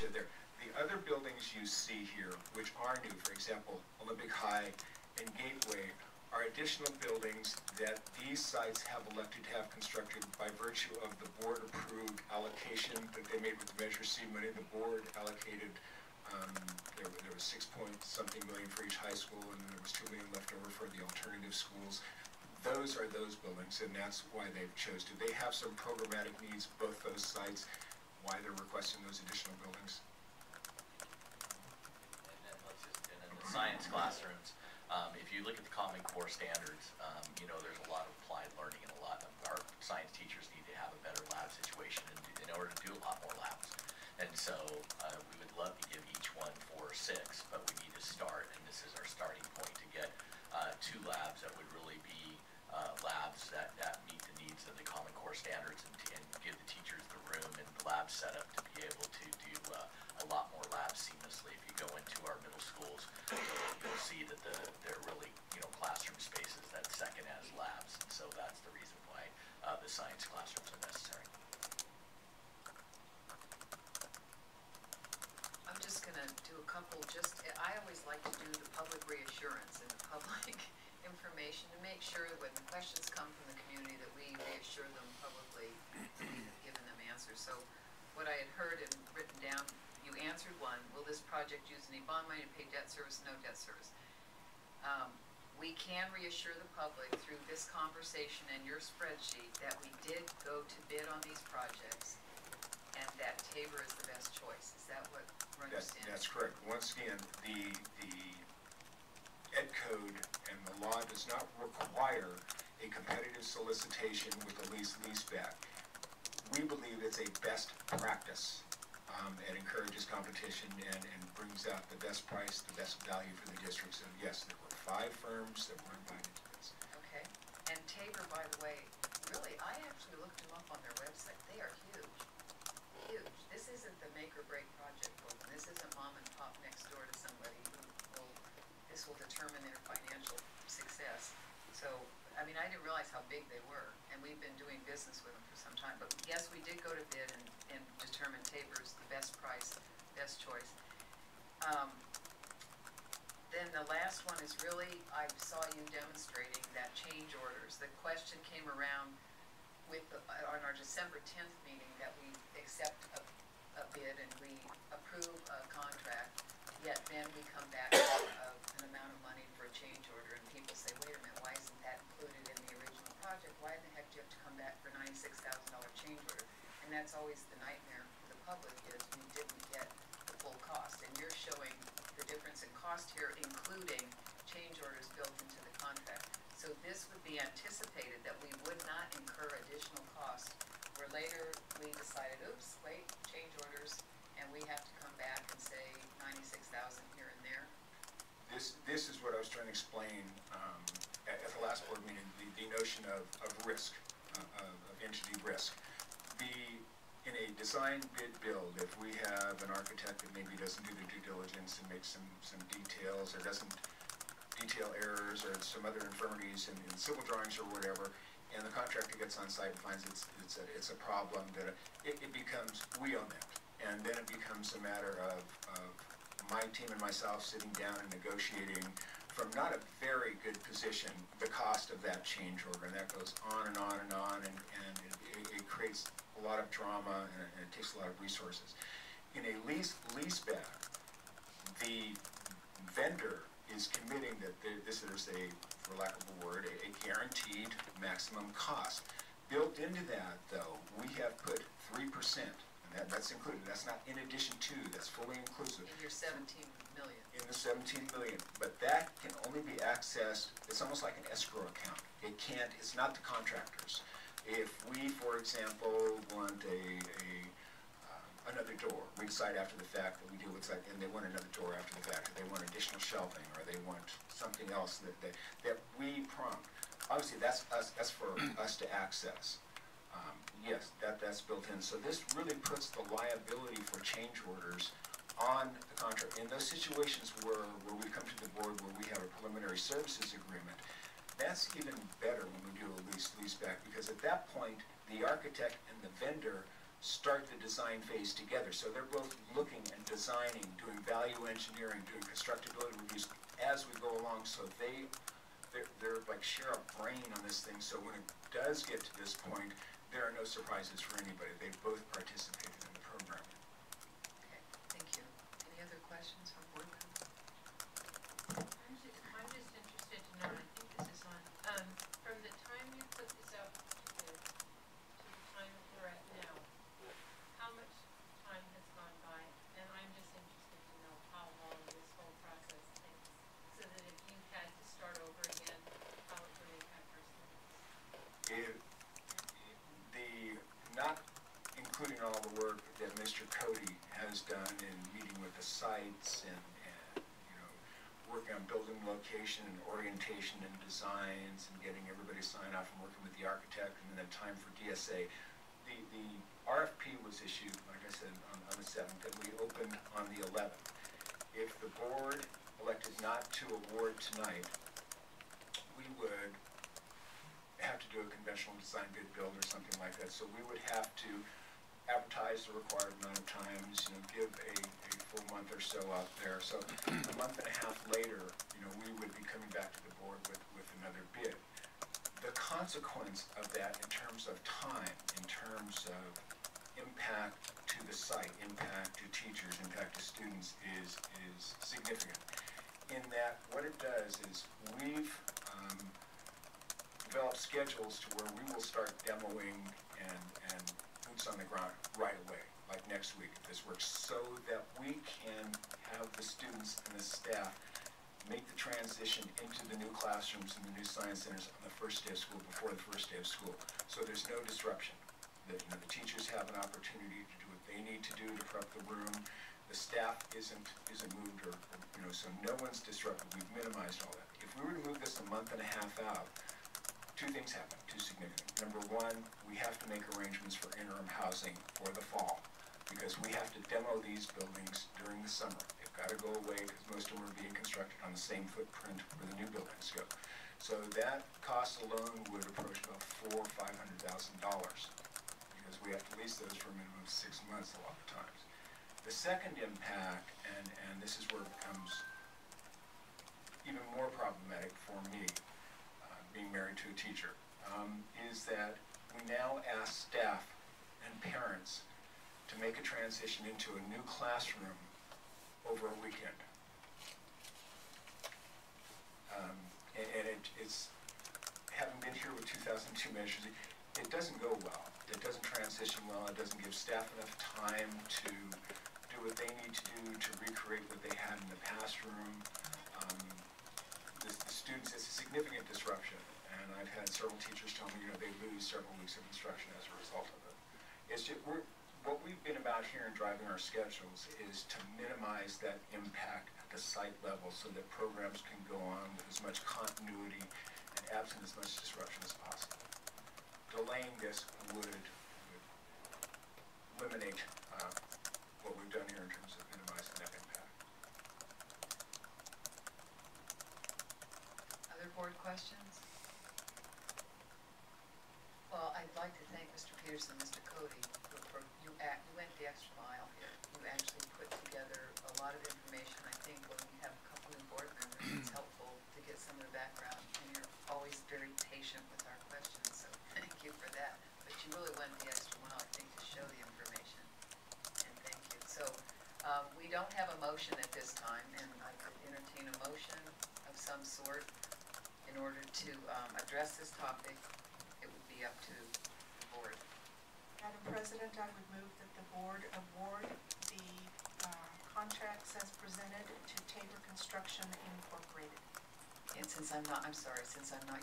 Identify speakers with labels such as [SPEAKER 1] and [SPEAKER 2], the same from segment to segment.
[SPEAKER 1] you there. The other buildings you see here, which are new, for example, Olympic High and Gateway, are additional buildings that these sites have elected to have constructed by virtue of the board-approved allocation that they made with the Measure C money. The board allocated, there was 6-point-something million for each high school, and there was $2 million left over for the alternative schools. Those are those buildings, and that's why they've chose to. They have some programmatic needs, both those sites, why they're requesting those additional buildings.
[SPEAKER 2] And then the science classrooms, if you look at the Common Core standards, you know, there's a lot of applied learning and a lot of our science teachers need to have a better lab situation in order to do a lot more labs. And so we would love to give each one 4 or 6, but we need to start, and this is our starting point to get 2 labs that would really be labs that meet the needs of the Common Core standards and give the teachers the room and the lab setup to be able to do a lot more labs seamlessly. If you go into our middle schools, you'll see that they're really, you know, classroom spaces that second as labs. And so that's the reason why the science classrooms are necessary.
[SPEAKER 3] I'm just going to do a couple, I always like to do the public reassurance and the public information to make sure that when the questions come from the community that we reassure them publicly, giving them answers. So what I had heard and written down, you answered one, will this project use any bond money to pay debt service? No debt service. We can reassure the public through this conversation and your spreadsheet that we did go to bid on these projects and that Taber is the best choice. Is that what we're understanding?
[SPEAKER 1] That's correct. Once again, the Ed Code and the law does not require a competitive solicitation with a lease-leaseback. We believe it's a best practice. It encourages competition and brings out the best price, the best value for the district. So yes, there were 5 firms that were invited to this.
[SPEAKER 3] Okay. And Taber, by the way, really, I actually looked them up on their website. They are huge. Huge. This isn't the make or break project program. This isn't mom and pop next door to somebody who this will determine their financial success. So, I mean, I didn't realize how big they were, and we've been doing business with them for some time. But yes, we did go to bid and determine Taber's the best price, best choice. Then the last one is really, I saw you demonstrating that change orders. The question came around with on our December 10th meeting that we accept a bid and we approve a contract, yet then we come back with an amount of money for a change order, and people say, wait a minute, why isn't that included in the original project? Why in the heck do you have to come back for a $96,000 change order? And that's always the nightmare for the public, is we didn't get the full cost. And you're showing the difference in cost here, including change orders built into the contract. So this would be anticipated that we would not incur additional costs, where later we decided, oops, wait, change orders, and we have to come back and say 96,000 here and there.
[SPEAKER 1] This is what I was trying to explain at the last board meeting, the notion of risk, of entity risk. In a design bid build, if we have an architect that maybe doesn't do the due diligence and makes some details, or doesn't detail errors or some other infirmities in civil drawings or whatever, and the contractor gets on site and finds it's a problem, that it becomes, we own that. And then it becomes a matter of my team and myself sitting down and negotiating from not a very good position the cost of that change order, and that goes on and on and on, and it creates a lot of drama, and it takes a lot of resources. In a lease-leaseback, the vendor is committing that this is for lack of a word, a guaranteed maximum cost. Built into that, though, we have put 3%, and that's included. That's not in addition to, that's fully inclusive.
[SPEAKER 3] In your 17 million.
[SPEAKER 1] In the 17 million, but that can only be accessed, it's almost like an escrow account. It's not the contractors. If we, for example, want another door, we decide after the fact that we do what's like, and they want another door after the fact, or they want additional shelving, or they want something else that we prompt. Obviously, that's for us to access. Yes, that's built in. So this really puts the liability for change orders on the contract. In those situations where we come to the board where we have a preliminary services agreement, that's even better when we do a lease-leaseback, because at that point, the architect and the vendor start the design phase together. So they're both looking and designing, doing value engineering, doing constructability reviews as we go along, so they're like share a brain on this thing, so when it does get to this point, there are no surprises for anybody. They both participated in the program.
[SPEAKER 3] Okay, thank you. Any other questions from board members?
[SPEAKER 4] I'm just interested to know, and I think this is on, from the time you put this out to bid to the time that we're at now, how much time has gone by? And I'm just interested to know how long this whole process takes, so that if you had to start over again, how it would impact our students.
[SPEAKER 1] Not including all the work that Mr. Cody has done in meeting with the sites and working on building location and orientation and designs and getting everybody signed off and working with the architect and then time for DSA. The RFP was issued, like I said, on the 7th, and we opened on the 11th. If the board elected not to award tonight, we would have to do a conventional design bid build or something like that. So we would have to advertise the required amount of times, give a full month or so out there. So a month and a half later, we would be coming back to the board with another bid. The consequence of that in terms of time, in terms of impact to the site, impact to teachers, impact to students is significant. In that what it does is we've develop schedules to where we will start demoing and boots on the ground right away, like next week if this works, so that we can have the students and the staff make the transition into the new classrooms and the new science centers on the first day of school, before the first day of school. So there's no disruption. The teachers have an opportunity to do what they need to do to prep the room. The staff isn't moved or so no one's disrupted. We've minimized all that. If we were to move this a month and a half out, two things happen, two significant. Number one, we have to make arrangements for interim housing for the fall because we have to demo these buildings during the summer. They've got to go away because most of them are being constructed on the same footprint where the new buildings go. So that cost alone would approach about $400,000 or $500,000 because we have to lease those for a minimum of 6 months a lot of times. The second impact, and this is where it becomes even more problematic for me, being married to a teacher, is that we now ask staff and parents to make a transition into a new classroom over a weekend. It's having been here with 2002 measures, it doesn't go well. It doesn't transition well. It doesn't give staff enough time to do what they need to do to recreate what they had in the past room. The students, it's a significant disruption, and I've had several teachers tell me, they lose several weeks of instruction as a result of it. It's just, what we've been about here in driving our schedules is to minimize that impact at the site level so that programs can go on with as much continuity and absent as much disruption as possible. Delaying this would eliminate what we've done here in terms of minimizing that impact.
[SPEAKER 3] Other board questions? Well, I'd like to thank Mr. Pedersen, Mr. Cody, you went the extra mile here. You actually put together a lot of information. I think when we have a couple new board members, it's helpful to get some of the background, and you're always very patient with our questions, so thank you for that. But you really went the extra mile, I think, to show the information, and thank you. So we don't have a motion at this time, and I could entertain a motion of some sort in order to address this topic. It would be up to the board.
[SPEAKER 5] Madam President, I would move that the board award the contracts as presented to Taber Construction Incorporated.
[SPEAKER 3] And since I'm not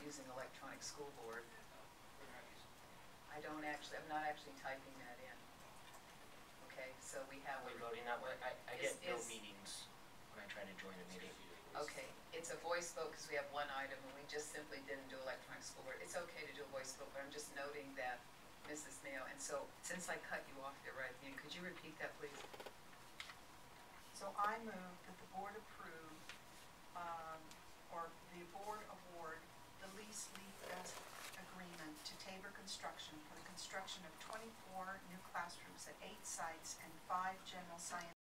[SPEAKER 3] using electronic school board, I'm not actually typing that in. Okay, so we have.
[SPEAKER 6] We're voting that way. I get no meetings when I try to join a meeting.
[SPEAKER 3] Okay, it's a voice vote because we have one item and we just simply didn't do electronic school board. It's okay to do a voice vote, but I'm just noting that Mrs. Mayo, and so since I cut you off there right at the end, could you repeat that, please?
[SPEAKER 5] So I move that the board approve, or the board award the lease-leaseback agreement to Taber Construction for the construction of 24 new classrooms at 8 sites and 5 general science